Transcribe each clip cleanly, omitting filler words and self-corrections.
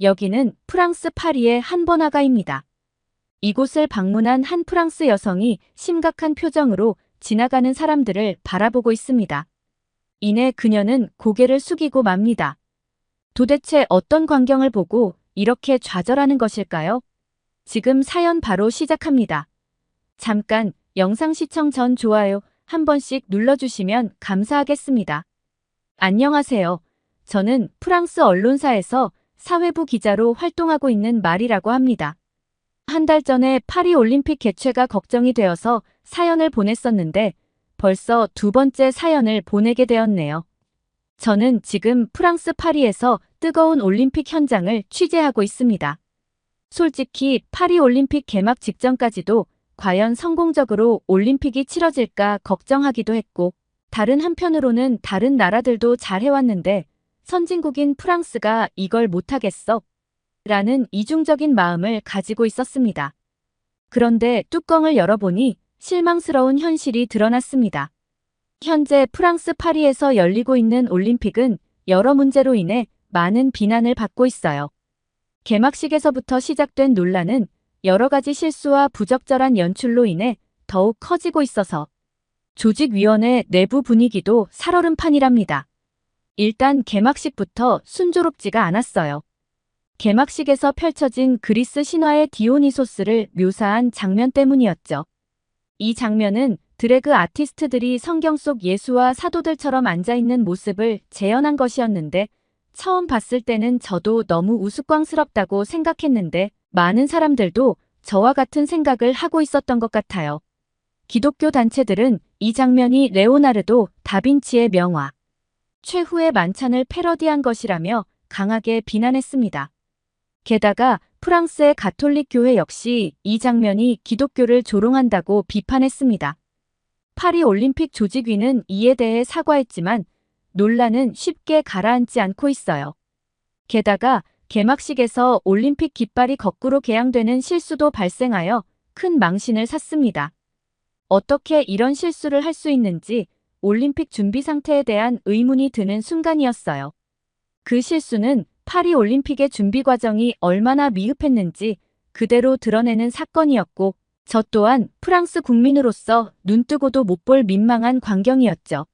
여기는 프랑스 파리의 한 번화가입니다. 이곳을 방문한 한 프랑스 여성이 심각한 표정으로 지나가는 사람들을 바라보고 있습니다. 이내 그녀는 고개를 숙이고 맙니다. 도대체 어떤 광경을 보고 이렇게 좌절하는 것일까요? 지금 사연 바로 시작합니다. 잠깐 영상 시청 전 좋아요 한 번씩 눌러주시면 감사하겠습니다. 안녕하세요. 저는 프랑스 언론사에서 사회부 기자로 활동하고 있는 마리라고 합니다. 한 달 전에 파리 올림픽 개최가 걱정이 되어서 사연을 보냈었는데 벌써 두 번째 사연을 보내게 되었네요. 저는 지금 프랑스 파리에서 뜨거운 올림픽 현장을 취재하고 있습니다. 솔직히 파리 올림픽 개막 직전까지도 과연 성공적으로 올림픽이 치러질까 걱정하기도 했고, 다른 한편으로는 다른 나라들도 잘 해왔는데 선진국인 프랑스가 이걸 못하겠어? 라는 이중적인 마음을 가지고 있었습니다. 그런데 뚜껑을 열어보니 실망스러운 현실이 드러났습니다. 현재 프랑스 파리에서 열리고 있는 올림픽은 여러 문제로 인해 많은 비난을 받고 있어요. 개막식에서부터 시작된 논란은 여러 가지 실수와 부적절한 연출로 인해 더욱 커지고 있어서 조직위원회 내부 분위기도 살얼음판이랍니다. 일단 개막식부터 순조롭지가 않았어요. 개막식에서 펼쳐진 그리스 신화의 디오니소스를 묘사한 장면 때문이었죠. 이 장면은 드래그 아티스트들이 성경 속 예수와 사도들처럼 앉아있는 모습을 재현한 것이었는데 처음 봤을 때는 저도 너무 우스꽝스럽다고 생각했는데 많은 사람들도 저와 같은 생각을 하고 있었던 것 같아요. 기독교 단체들은 이 장면이 레오나르도 다빈치의 명화 최후의 만찬을 패러디한 것이라며 강하게 비난했습니다. 게다가 프랑스의 가톨릭 교회 역시 이 장면이 기독교를 조롱한다고 비판했습니다. 파리 올림픽 조직위는 이에 대해 사과했지만 논란은 쉽게 가라앉지 않고 있어요. 게다가 개막식에서 올림픽 깃발이 거꾸로 개양되는 실수도 발생하여 큰 망신을 샀습니다. 어떻게 이런 실수를 할 수 있는지 올림픽 준비 상태에 대한 의문이 드는 순간이었어요. 그 실수는 파리 올림픽의 준비 과정이 얼마나 미흡했는지 그대로 드러내는 사건이었고 저 또한 프랑스 국민으로서 눈뜨고도 못 볼 민망한 광경이었죠.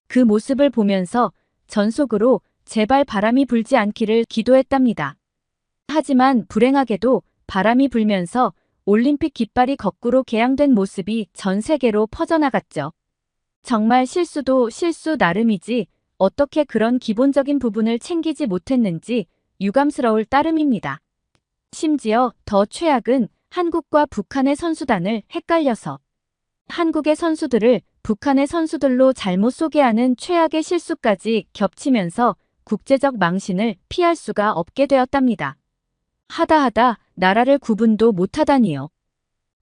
그 모습을 보면서 전속으로 제발 바람이 불지 않기를 기도했답니다. 하지만 불행하게도 바람이 불면서 올림픽 깃발이 거꾸로 개양된 모습이 전 세계로 퍼져나갔죠. 정말 실수도 실수 나름이지 어떻게 그런 기본적인 부분을 챙기지 못했는지 유감스러울 따름입니다. 심지어 더 최악은 한국과 북한의 선수단을 헷갈려서 한국의 선수들을 북한의 선수들로 잘못 소개하는 최악의 실수까지 겹치면서 국제적 망신을 피할 수가 없게 되었답니다. 하다 나라를 구분도 못하다니요.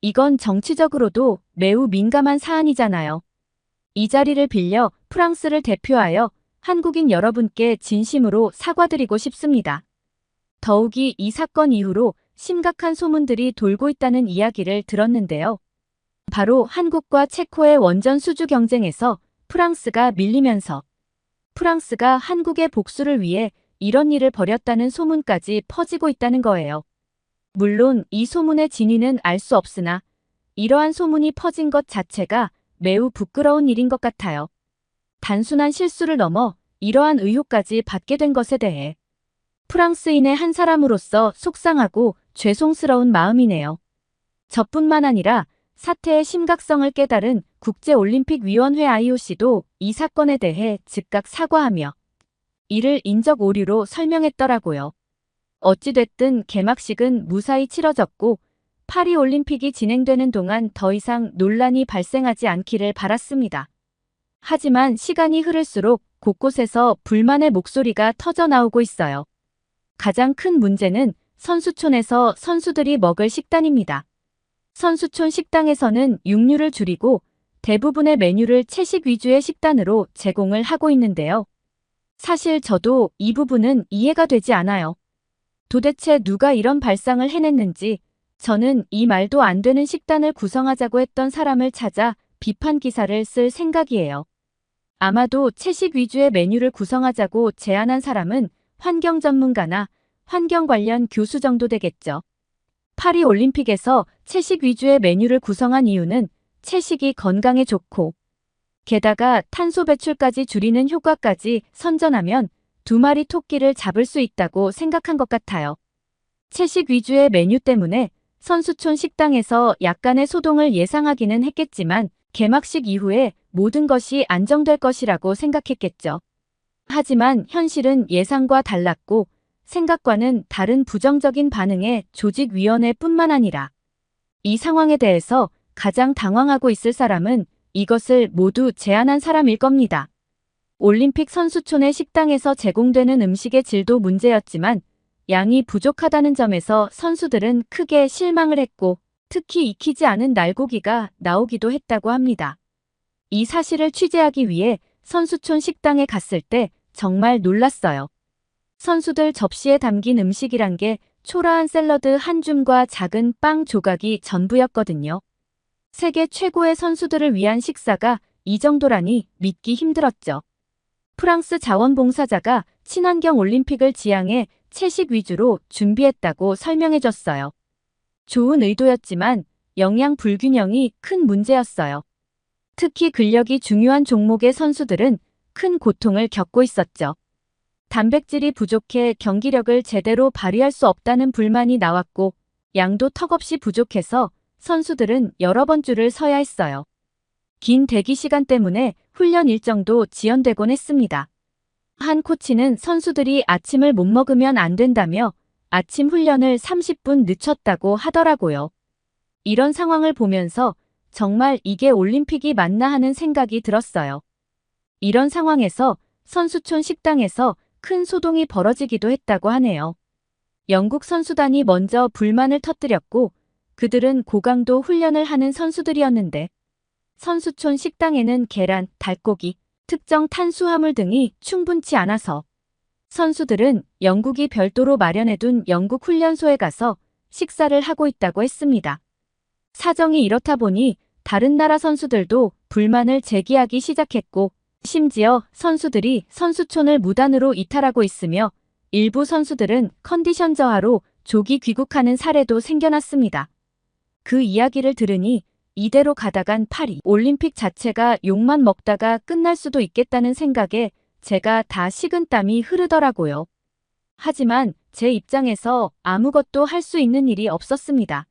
이건 정치적으로도 매우 민감한 사안이잖아요. 이 자리를 빌려 프랑스를 대표하여 한국인 여러분께 진심으로 사과드리고 싶습니다. 더욱이 이 사건 이후로 심각한 소문들이 돌고 있다는 이야기를 들었는데요. 바로 한국과 체코의 원전 수주 경쟁에서 프랑스가 밀리면서 프랑스가 한국의 복수를 위해 이런 일을 벌였다는 소문까지 퍼지고 있다는 거예요. 물론 이 소문의 진위는 알 수 없으나 이러한 소문이 퍼진 것 자체가 매우 부끄러운 일인 것 같아요. 단순한 실수를 넘어 이러한 의혹까지 받게 된 것에 대해 프랑스인의 한 사람으로서 속상하고 죄송스러운 마음이네요. 저뿐만 아니라 사태의 심각성을 깨달은 국제올림픽위원회 IOC도 이 사건에 대해 즉각 사과하며 이를 인적 오류로 설명했더라고요. 어찌됐든 개막식은 무사히 치러졌고 파리 올림픽이 진행되는 동안 더 이상 논란이 발생하지 않기를 바랐습니다. 하지만 시간이 흐를수록 곳곳에서 불만의 목소리가 터져나오고 있어요. 가장 큰 문제는 선수촌에서 선수들이 먹을 식단입니다. 선수촌 식당에서는 육류를 줄이고 대부분의 메뉴를 채식 위주의 식단으로 제공을 하고 있는데요. 사실 저도 이 부분은 이해가 되지 않아요. 도대체 누가 이런 발상을 해냈는지 저는 이 말도 안 되는 식단을 구성하자고 했던 사람을 찾아 비판 기사를 쓸 생각이에요. 아마도 채식 위주의 메뉴를 구성하자고 제안한 사람은 환경 전문가나 환경 관련 교수 정도 되겠죠. 파리 올림픽에서 채식 위주의 메뉴를 구성한 이유는 채식이 건강에 좋고 게다가 탄소 배출까지 줄이는 효과까지 선전하면 2마리 토끼를 잡을 수 있다고 생각한 것 같아요. 채식 위주의 메뉴 때문에 선수촌 식당에서 약간의 소동을 예상하기는 했겠지만 개막식 이후에 모든 것이 안정될 것이라고 생각했겠죠. 하지만 현실은 예상과 달랐고 생각과는 다른 부정적인 반응에 조직위원회뿐만 아니라 이 상황에 대해서 가장 당황하고 있을 사람은 이것을 모두 제안한 사람일 겁니다. 올림픽 선수촌의 식당에서 제공되는 음식의 질도 문제였지만 양이 부족하다는 점에서 선수들은 크게 실망을 했고 특히 익히지 않은 날고기가 나오기도 했다고 합니다. 이 사실을 취재하기 위해 선수촌 식당에 갔을 때 정말 놀랐어요. 선수들 접시에 담긴 음식이란 게 초라한 샐러드 한 줌과 작은 빵 조각이 전부였거든요. 세계 최고의 선수들을 위한 식사가 이 정도라니 믿기 힘들었죠. 프랑스 자원봉사자가 친환경 올림픽을 지향해 채식 위주로 준비했다고 설명해줬어요. 좋은 의도였지만 영양 불균형이 큰 문제였어요. 특히 근력이 중요한 종목의 선수들은 큰 고통을 겪고 있었죠. 단백질이 부족해 경기력을 제대로 발휘할 수 없다는 불만이 나왔고 양도 턱없이 부족해서 선수들은 여러 번 줄을 서야 했어요. 긴 대기 시간 때문에 훈련 일정도 지연되곤 했습니다. 한 코치는 선수들이 아침을 못 먹으면 안 된다며 아침 훈련을 30분 늦췄다고 하더라고요. 이런 상황을 보면서 정말 이게 올림픽이 맞나 하는 생각이 들었어요. 이런 상황에서 선수촌 식당에서 큰 소동이 벌어지기도 했다고 하네요. 영국 선수단이 먼저 불만을 터뜨렸고 그들은 고강도 훈련을 하는 선수들이었는데 선수촌 식당에는 계란, 닭고기, 특정 탄수화물 등이 충분치 않아서 선수들은 영국이 별도로 마련해둔 영국 훈련소에 가서 식사를 하고 있다고 했습니다. 사정이 이렇다 보니 다른 나라 선수들도 불만을 제기하기 시작했고 심지어 선수들이 선수촌을 무단으로 이탈하고 있으며 일부 선수들은 컨디션 저하로 조기 귀국하는 사례도 생겨났습니다. 그 이야기를 들으니 이대로 가다간 파리 올림픽 자체가 욕만 먹다가 끝날 수도 있겠다는 생각에 제가 다 식은땀이 흐르더라고요. 하지만 제 입장에서 아무것도 할 수 있는 일이 없었습니다.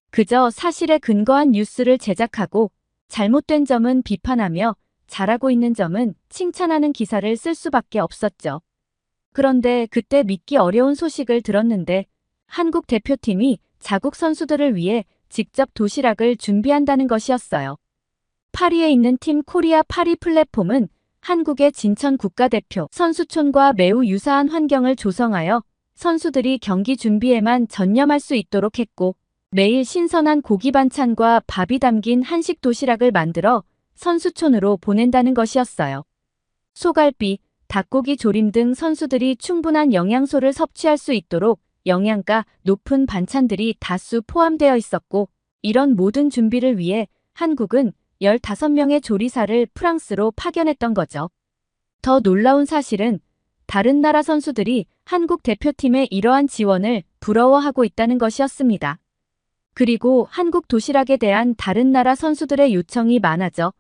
그저 사실에 근거한 뉴스를 제작하고 잘못된 점은 비판하며 잘하고 있는 점은 칭찬하는 기사를 쓸 수밖에 없었죠. 그런데 그때 믿기 어려운 소식을 들었는데 한국 대표팀이 자국 선수들을 위해 직접 도시락을 준비한다는 것이었어요. 파리에 있는 팀 코리아 파리 플랫폼은 한국의 진천 국가대표 선수촌과 매우 유사한 환경을 조성하여 선수들이 경기 준비에만 전념할 수 있도록 했고 매일 신선한 고기 반찬과 밥이 담긴 한식 도시락을 만들어 선수촌으로 보낸다는 것이었어요. 소갈비, 닭고기 조림 등 선수들이 충분한 영양소를 섭취할 수 있도록 영양가 높은 반찬들이 다수 포함되어 있었고 이런 모든 준비를 위해 한국은 15명의 조리사를 프랑스로 파견했던 거죠. 더 놀라운 사실은 다른 나라 선수들이 한국 대표팀의 이러한 지원을 부러워하고 있다는 것이었습니다. 그리고 한국 도시락에 대한 다른 나라 선수들의 요청이 많아져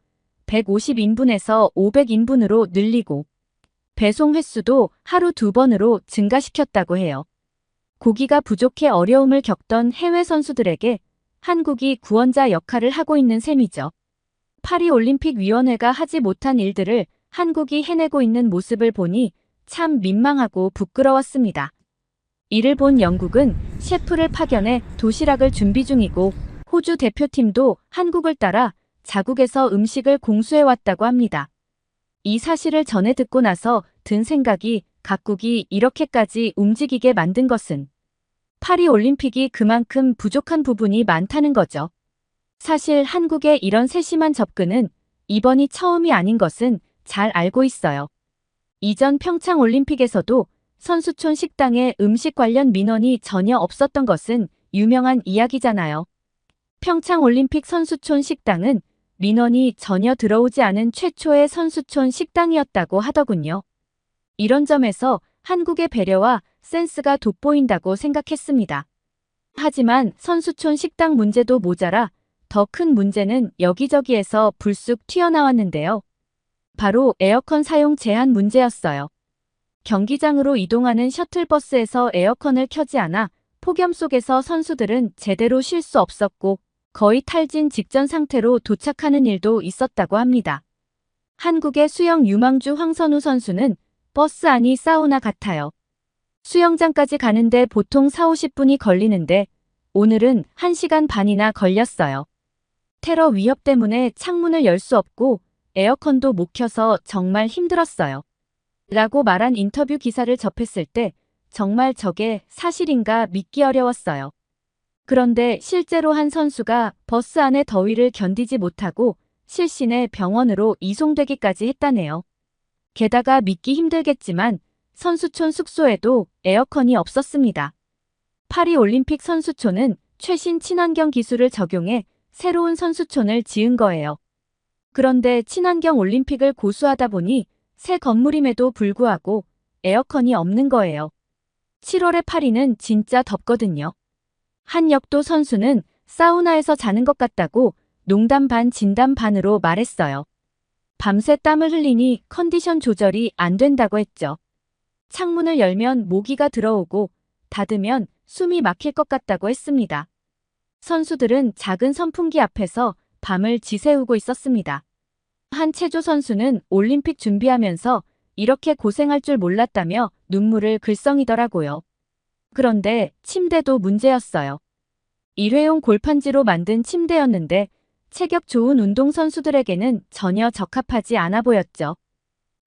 150인분에서 500인분으로 늘리고 배송 횟수도 하루 2번으로 증가시켰다고 해요. 고기가 부족해 어려움을 겪던 해외 선수들에게 한국이 구원자 역할을 하고 있는 셈이죠. 파리올림픽위원회가 하지 못한 일들을 한국이 해내고 있는 모습을 보니 참 민망하고 부끄러웠습니다. 이를 본 영국은 셰프를 파견해 도시락을 준비 중이고 호주 대표팀도 한국을 따라 자국에서 음식을 공수해왔다고 합니다. 이 사실을 전해 듣고 나서 든 생각이 각국이 이렇게까지 움직이게 만든 것은 파리올림픽이 그만큼 부족한 부분이 많다는 거죠. 사실 한국의 이런 세심한 접근은 이번이 처음이 아닌 것은 잘 알고 있어요. 이전 평창올림픽에서도 선수촌 식당에 음식 관련 민원이 전혀 없었던 것은 유명한 이야기잖아요. 평창올림픽 선수촌 식당은 민원이 전혀 들어오지 않은 최초의 선수촌 식당이었다고 하더군요. 이런 점에서 한국의 배려와 센스가 돋보인다고 생각했습니다. 하지만 선수촌 식당 문제도 모자라 더 큰 문제는 여기저기에서 불쑥 튀어나왔는데요. 바로 에어컨 사용 제한 문제였어요. 경기장으로 이동하는 셔틀버스에서 에어컨을 켜지 않아 폭염 속에서 선수들은 제대로 쉴 수 없었고 거의 탈진 직전 상태로 도착하는 일도 있었다고 합니다. 한국의 수영 유망주 황선우 선수는 버스 안이 사우나 같아요. 수영장까지 가는데 보통 4~50분이 걸리는데 오늘은 1시간 반이나 걸렸어요. 테러 위협 때문에 창문을 열 수 없고 에어컨도 못 켜서 정말 힘들었어요. 라고 말한 인터뷰 기사를 접했을 때 정말 저게 사실인가 믿기 어려웠어요. 그런데 실제로 한 선수가 버스 안의 더위를 견디지 못하고 실신의 병원으로 이송되기까지 했다네요. 게다가 믿기 힘들겠지만 선수촌 숙소에도 에어컨이 없었습니다. 파리올림픽 선수촌은 최신 친환경 기술을 적용해 새로운 선수촌을 지은 거예요. 그런데 친환경 올림픽을 고수하다 보니 새 건물임에도 불구하고 에어컨이 없는 거예요. 7월의 파리는 진짜 덥거든요. 한 역도 선수는 사우나에서 자는 것 같다고 농담 반 진담 반으로 말했어요. 밤새 땀을 흘리니 컨디션 조절이 안 된다고 했죠. 창문을 열면 모기가 들어오고 닫으면 숨이 막힐 것 같다고 했습니다. 선수들은 작은 선풍기 앞에서 밤을 지새우고 있었습니다. 한 체조 선수는 올림픽 준비하면서 이렇게 고생할 줄 몰랐다며 눈물을 글썽이더라고요. 그런데 침대도 문제였어요. 일회용 골판지로 만든 침대였는데 체격 좋은 운동선수들에게는 전혀 적합하지 않아 보였죠.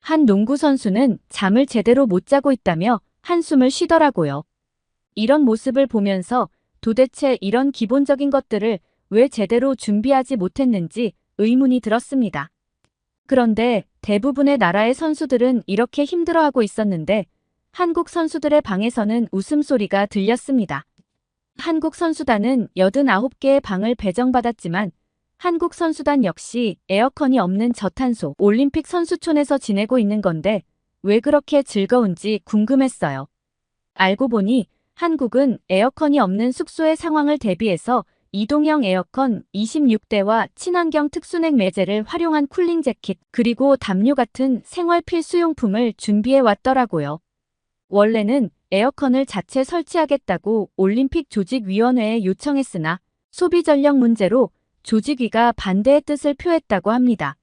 한 농구 선수는 잠을 제대로 못 자고 있다며 한숨을 쉬더라고요. 이런 모습을 보면서 도대체 이런 기본적인 것들을 왜 제대로 준비하지 못했는지 의문이 들었습니다. 그런데 대부분의 나라의 선수들은 이렇게 힘들어하고 있었는데 한국 선수들의 방에서는 웃음소리가 들렸습니다. 한국 선수단은 89개의 방을 배정받았지만 한국 선수단 역시 에어컨이 없는 저탄소 올림픽 선수촌에서 지내고 있는 건데 왜 그렇게 즐거운지 궁금했어요. 알고 보니 한국은 에어컨이 없는 숙소의 상황을 대비해서 이동형 에어컨 26대와 친환경 특수냉 매제를 활용한 쿨링 재킷 그리고 담요 같은 생활 필수용품을 준비해 왔더라고요. 원래는 에어컨을 자체 설치하겠다고 올림픽 조직위원회에 요청했으나 소비 전력 문제로 조직위가 반대의 뜻을 표했다고 합니다.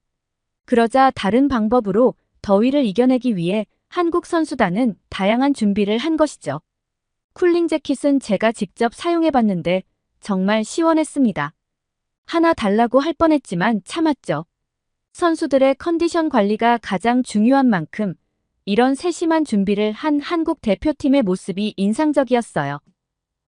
그러자 다른 방법으로 더위를 이겨내기 위해 한국 선수단은 다양한 준비를 한 것이죠. 쿨링 재킷은 제가 직접 사용해봤는데 정말 시원했습니다. 하나 달라고 할 뻔했지만 참았죠. 선수들의 컨디션 관리가 가장 중요한 만큼 이런 세심한 준비를 한 한국 대표팀의 모습이 인상적이었어요.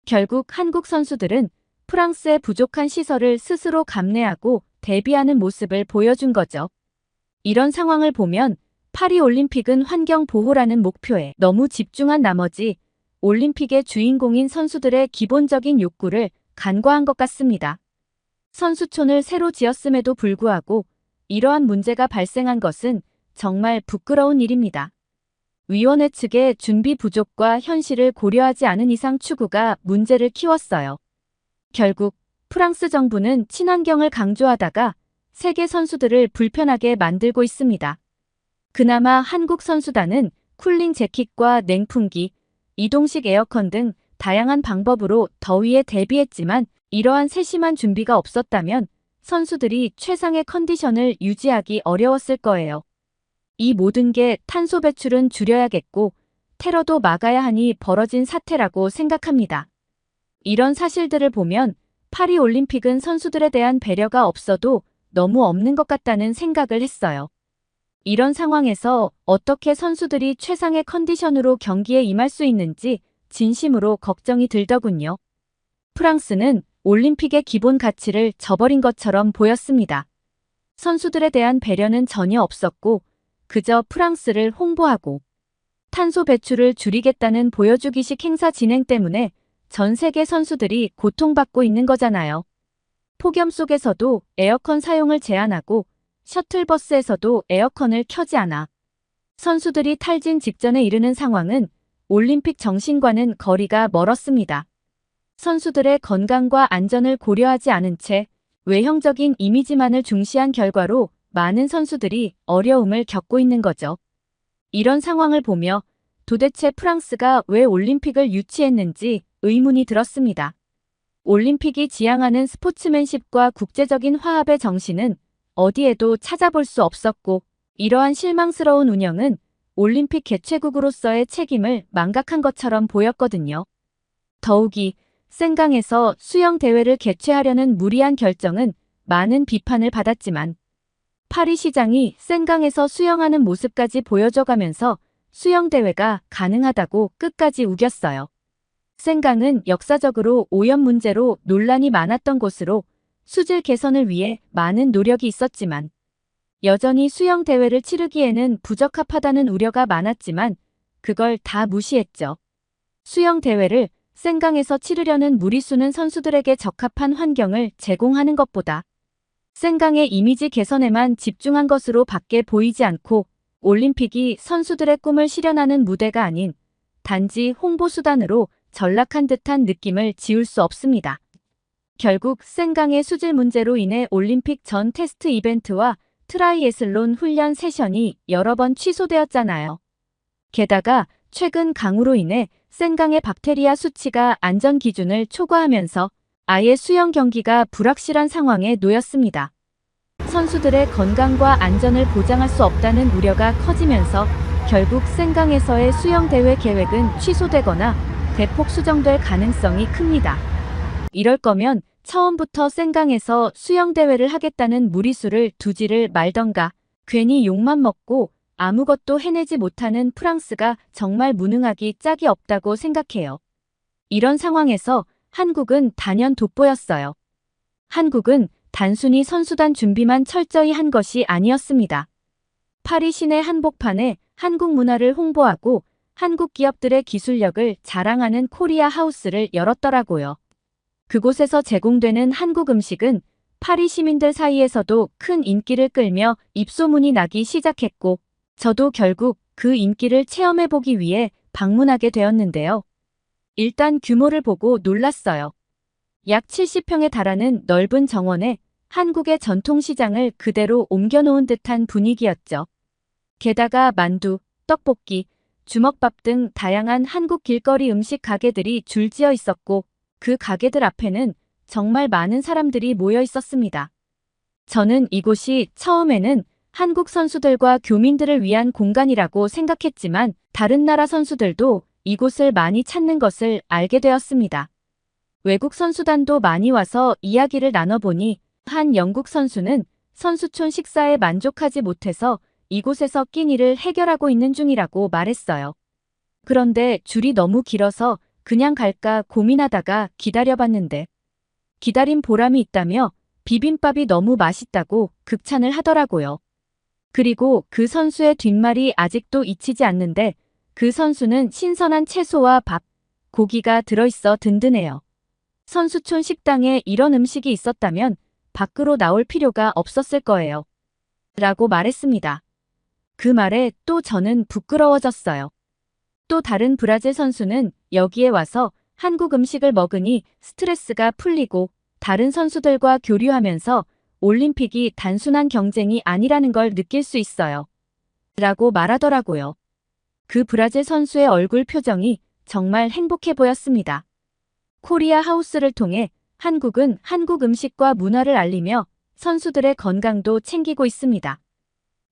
결국 한국 선수들은 프랑스의 부족한 시설을 스스로 감내하고 대비하는 모습을 보여준 거죠. 이런 상황을 보면 파리올림픽은 환경보호라는 목표에 너무 집중한 나머지 올림픽의 주인공인 선수들의 기본적인 욕구를 간과한 것 같습니다. 선수촌을 새로 지었음에도 불구하고 이러한 문제가 발생한 것은 정말 부끄러운 일입니다. 위원회 측의 준비 부족과 현실을 고려하지 않은 이상 추구가 문제를 키웠어요. 결국 프랑스 정부는 친환경을 강조하다가 세계 선수들을 불편하게 만들고 있습니다. 그나마 한국 선수단은 쿨링 재킷과 냉풍기, 이동식 에어컨 등 다양한 방법으로 더위에 대비했지만 이러한 세심한 준비가 없었다면 선수들이 최상의 컨디션을 유지하기 어려웠을 거예요. 이 모든 게 탄소 배출은 줄여야겠고 테러도 막아야 하니 벌어진 사태라고 생각합니다. 이런 사실들을 보면 파리올림픽은 선수들에 대한 배려가 없어도 너무 없는 것 같다는 생각을 했어요. 이런 상황에서 어떻게 선수들이 최상의 컨디션으로 경기에 임할 수 있는지 진심으로 걱정이 들더군요. 프랑스는 올림픽의 기본 가치를 저버린 것처럼 보였습니다. 선수들에 대한 배려는 전혀 없었고 그저 프랑스를 홍보하고 탄소 배출을 줄이겠다는 보여주기식 행사 진행 때문에 전 세계 선수들이 고통받고 있는 거잖아요. 폭염 속에서도 에어컨 사용을 제한하고 셔틀버스에서도 에어컨을 켜지 않아 선수들이 탈진 직전에 이르는 상황은 올림픽 정신과는 거리가 멀었습니다. 선수들의 건강과 안전을 고려하지 않은 채 외형적인 이미지만을 중시한 결과로 많은 선수들이 어려움을 겪고 있는 거죠. 이런 상황을 보며 도대체 프랑스가 왜 올림픽을 유치했는지 의문이 들었습니다. 올림픽이 지향하는 스포츠맨십과 국제적인 화합의 정신은 어디에도 찾아볼 수 없었고, 이러한 실망스러운 운영은 올림픽 개최국으로서의 책임을 망각한 것처럼 보였거든요. 더욱이 센강에서 수영 대회를 개최하려는 무리한 결정은 많은 비판을 받았지만 파리 시장이 센강에서 수영하는 모습까지 보여줘가면서 수영 대회가 가능하다고 끝까지 우겼어요. 센강은 역사적으로 오염 문제로 논란이 많았던 곳으로 수질 개선을 위해 많은 노력이 있었지만 여전히 수영 대회를 치르기에는 부적합하다는 우려가 많았지만 그걸 다 무시했죠. 수영 대회를 센강에서 치르려는 무리수는 선수들에게 적합한 환경을 제공하는 것보다 센강의 이미지 개선에만 집중한 것으로 밖에 보이지 않고 올림픽이 선수들의 꿈을 실현하는 무대가 아닌 단지 홍보수단으로 전락한 듯한 느낌을 지울 수 없습니다. 결국 센강의 수질 문제로 인해 올림픽 전 테스트 이벤트와 트라이애슬론 훈련 세션이 여러 번 취소되었잖아요. 게다가 최근 강우로 인해 센강의 박테리아 수치가 안전 기준을 초과하면서 아예 수영 경기가 불확실한 상황에 놓였습니다. 선수들의 건강과 안전을 보장할 수 없다는 우려가 커지면서 결국 센강에서의 수영 대회 계획은 취소되거나 대폭 수정될 가능성이 큽니다. 이럴 거면 처음부터 센강에서 수영 대회를 하겠다는 무리수를 두지를 말던가 괜히 욕만 먹고 아무것도 해내지 못하는 프랑스가 정말 무능하기 짝이 없다고 생각해요. 이런 상황에서 한국은 단연 돋보였어요. 한국은 단순히 선수단 준비만 철저히 한 것이 아니었습니다. 파리 시내 한복판에 한국 문화를 홍보하고 한국 기업들의 기술력을 자랑하는 코리아 하우스를 열었더라고요. 그곳에서 제공되는 한국 음식은 파리 시민들 사이에서도 큰 인기를 끌며 입소문이 나기 시작했고, 저도 결국 그 인기를 체험해보기 위해 방문하게 되었는데요. 일단 규모를 보고 놀랐어요. 약 70평에 달하는 넓은 정원에 한국의 전통시장을 그대로 옮겨놓은 듯한 분위기였죠. 게다가 만두, 떡볶이, 주먹밥 등 다양한 한국 길거리 음식 가게들이 줄지어 있었고 그 가게들 앞에는 정말 많은 사람들이 모여 있었습니다. 저는 이곳이 처음에는 한국 선수들과 교민들을 위한 공간이라고 생각했지만 다른 나라 선수들도 이곳을 많이 찾는 것을 알게 되었습니다. 외국 선수단도 많이 와서 이야기를 나눠보니 한 영국 선수는 선수촌 식사에 만족하지 못해서 이곳에서 끼니를 해결하고 있는 중이라고 말했어요. 그런데 줄이 너무 길어서 그냥 갈까 고민하다가 기다려봤는데 기다린 보람이 있다며 비빔밥이 너무 맛있다고 극찬을 하더라고요. 그리고 그 선수의 뒷말이 아직도 잊히지 않는데 그 선수는 신선한 채소와 밥, 고기가 들어있어 든든해요. 선수촌 식당에 이런 음식이 있었다면 밖으로 나올 필요가 없었을 거예요. 라고 말했습니다. 그 말에 또 저는 부끄러워졌어요. 또 다른 브라질 선수는 여기에 와서 한국 음식을 먹으니 스트레스가 풀리고 다른 선수들과 교류하면서 올림픽이 단순한 경쟁이 아니라는 걸 느낄 수 있어요. 라고 말하더라고요. 그 브라질 선수의 얼굴 표정이 정말 행복해 보였습니다. 코리아 하우스를 통해 한국은 한국 음식과 문화를 알리며 선수들의 건강도 챙기고 있습니다.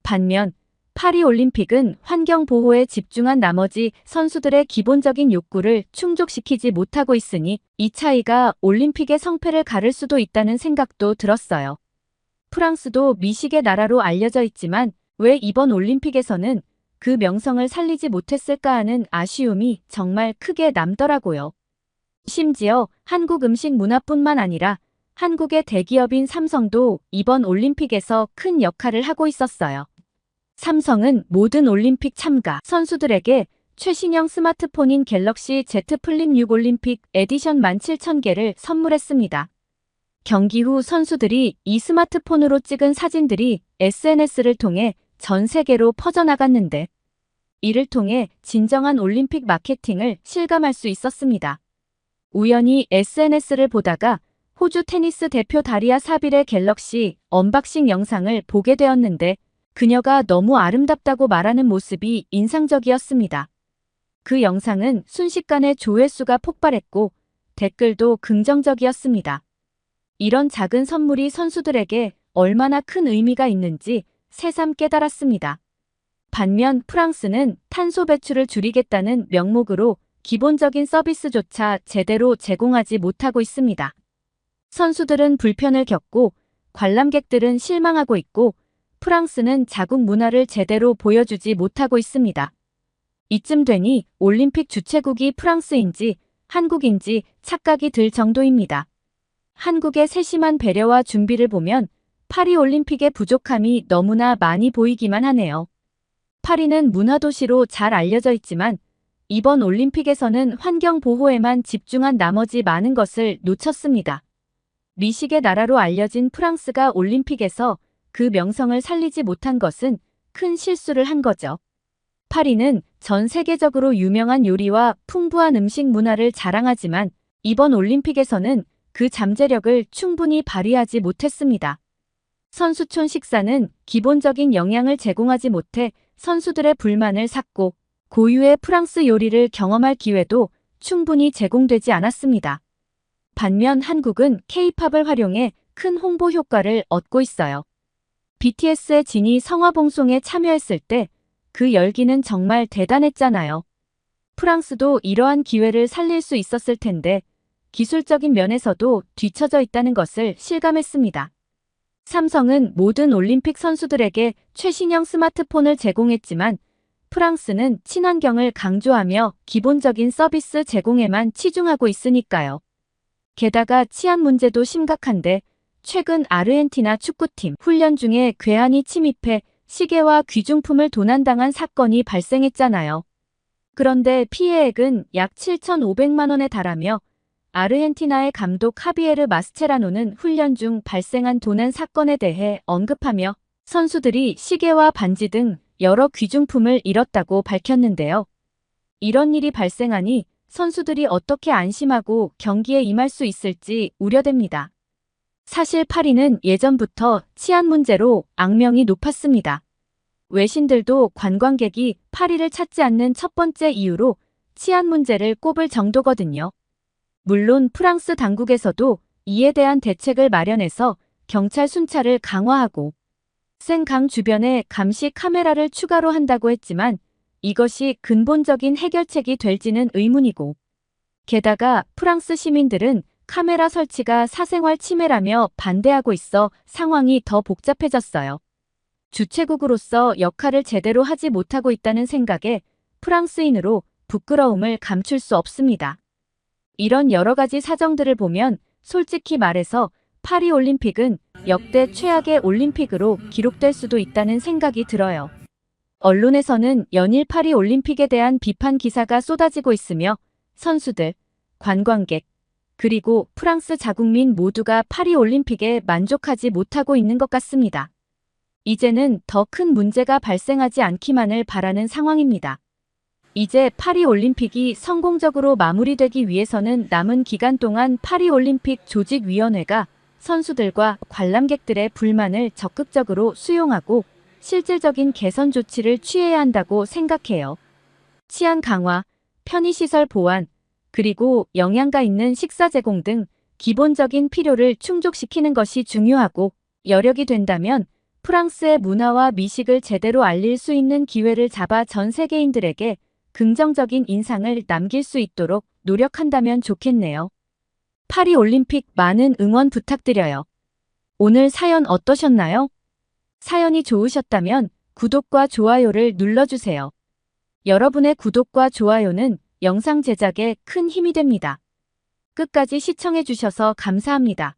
반면 파리 올림픽은 환경 보호에 집중한 나머지 선수들의 기본적인 욕구를 충족시키지 못하고 있으니 이 차이가 올림픽의 성패를 가를 수도 있다는 생각도 들었어요. 프랑스도 미식의 나라로 알려져 있지만 왜 이번 올림픽에서는 그 명성을 살리지 못했을까 하는 아쉬움이 정말 크게 남더라고요. 심지어 한국 음식 문화뿐만 아니라 한국의 대기업인 삼성도 이번 올림픽에서 큰 역할을 하고 있었어요. 삼성은 모든 올림픽 참가 선수들에게 최신형 스마트폰인 갤럭시 Z 플립 6 올림픽 에디션 17,000개를 선물했습니다. 경기 후 선수들이 이 스마트폰으로 찍은 사진들이 SNS를 통해 전 세계로 퍼져나갔는데 이를 통해 진정한 올림픽 마케팅을 실감할 수 있었습니다. 우연히 SNS를 보다가 호주 테니스 대표 다리아 사빌의 갤럭시 언박싱 영상을 보게 되었는데 그녀가 너무 아름답다고 말하는 모습이 인상적이었습니다. 그 영상은 순식간에 조회수가 폭발했고 댓글도 긍정적이었습니다. 이런 작은 선물이 선수들에게 얼마나 큰 의미가 있는지 새삼 깨달았습니다. 반면 프랑스는 탄소 배출을 줄이겠다는 명목으로 기본적인 서비스조차 제대로 제공하지 못하고 있습니다. 선수들은 불편을 겪고 관람객들은 실망하고 있고 프랑스는 자국 문화를 제대로 보여주지 못하고 있습니다. 이쯤 되니 올림픽 주최국이 프랑스인지 한국인지 착각이 들 정도입니다. 한국의 세심한 배려와 준비를 보면 파리올림픽의 부족함이 너무나 많이 보이기만 하네요. 파리는 문화도시로 잘 알려져 있지만 이번 올림픽에서는 환경 보호에만 집중한 나머지 많은 것을 놓쳤습니다. 미식의 나라로 알려진 프랑스가 올림픽에서 그 명성을 살리지 못한 것은 큰 실수를 한 거죠. 파리는 전 세계적으로 유명한 요리와 풍부한 음식 문화를 자랑하지만 이번 올림픽에서는 그 잠재력을 충분히 발휘하지 못했습니다. 선수촌 식사는 기본적인 영양을 제공하지 못해 선수들의 불만을 샀고 고유의 프랑스 요리를 경험할 기회도 충분히 제공되지 않았습니다. 반면 한국은 K-팝을 활용해 큰 홍보 효과를 얻고 있어요. BTS의 진이 성화봉송에 참여했을 때 그 열기는 정말 대단했잖아요. 프랑스도 이러한 기회를 살릴 수 있었을 텐데 기술적인 면에서도 뒤처져 있다는 것을 실감했습니다. 삼성은 모든 올림픽 선수들에게 최신형 스마트폰을 제공했지만 프랑스는 친환경을 강조하며 기본적인 서비스 제공에만 치중하고 있으니까요. 게다가 치안 문제도 심각한데 최근 아르헨티나 축구팀 훈련 중에 괴한이 침입해 시계와 귀중품을 도난당한 사건이 발생했잖아요. 그런데 피해액은 약 7,500만 원에 달하며 아르헨티나의 감독 하비에르 마스체라노는 훈련 중 발생한 도난 사건에 대해 언급하며 선수들이 시계와 반지 등 여러 귀중품을 잃었다고 밝혔는데요. 이런 일이 발생하니 선수들이 어떻게 안심하고 경기에 임할 수 있을지 우려됩니다. 사실 파리는 예전부터 치안 문제로 악명이 높았습니다. 외신들도 관광객이 파리를 찾지 않는 첫 번째 이유로 치안 문제를 꼽을 정도거든요. 물론 프랑스 당국에서도 이에 대한 대책을 마련해서 경찰 순찰을 강화하고 센강 주변에 감시 카메라를 추가로 한다고 했지만 이것이 근본적인 해결책이 될지는 의문이고 게다가 프랑스 시민들은 카메라 설치가 사생활 침해라며 반대하고 있어 상황이 더 복잡해졌어요. 주최국으로서 역할을 제대로 하지 못하고 있다는 생각에 프랑스인으로 부끄러움을 감출 수 없습니다. 이런 여러 가지 사정들을 보면 솔직히 말해서 파리올림픽은 역대 최악의 올림픽으로 기록될 수도 있다는 생각이 들어요. 언론에서는 연일 파리올림픽에 대한 비판 기사가 쏟아지고 있으며 선수들, 관광객, 그리고 프랑스 자국민 모두가 파리올림픽에 만족하지 못하고 있는 것 같습니다. 이제는 더 큰 문제가 발생하지 않기만을 바라는 상황입니다. 이제 파리올림픽이 성공적으로 마무리되기 위해서는 남은 기간 동안 파리올림픽 조직위원회가 선수들과 관람객들의 불만을 적극적으로 수용하고 실질적인 개선 조치를 취해야 한다고 생각해요. 치안 강화, 편의시설 보완, 그리고 영양가 있는 식사 제공 등 기본적인 필요를 충족시키는 것이 중요하고 여력이 된다면 프랑스의 문화와 미식을 제대로 알릴 수 있는 기회를 잡아 전 세계인들에게 긍정적인 인상을 남길 수 있도록 노력한다면 좋겠네요. 파리올림픽 많은 응원 부탁드려요. 오늘 사연 어떠셨나요? 사연이 좋으셨다면 구독과 좋아요를 눌러주세요. 여러분의 구독과 좋아요는 영상 제작에 큰 힘이 됩니다. 끝까지 시청해주셔서 감사합니다.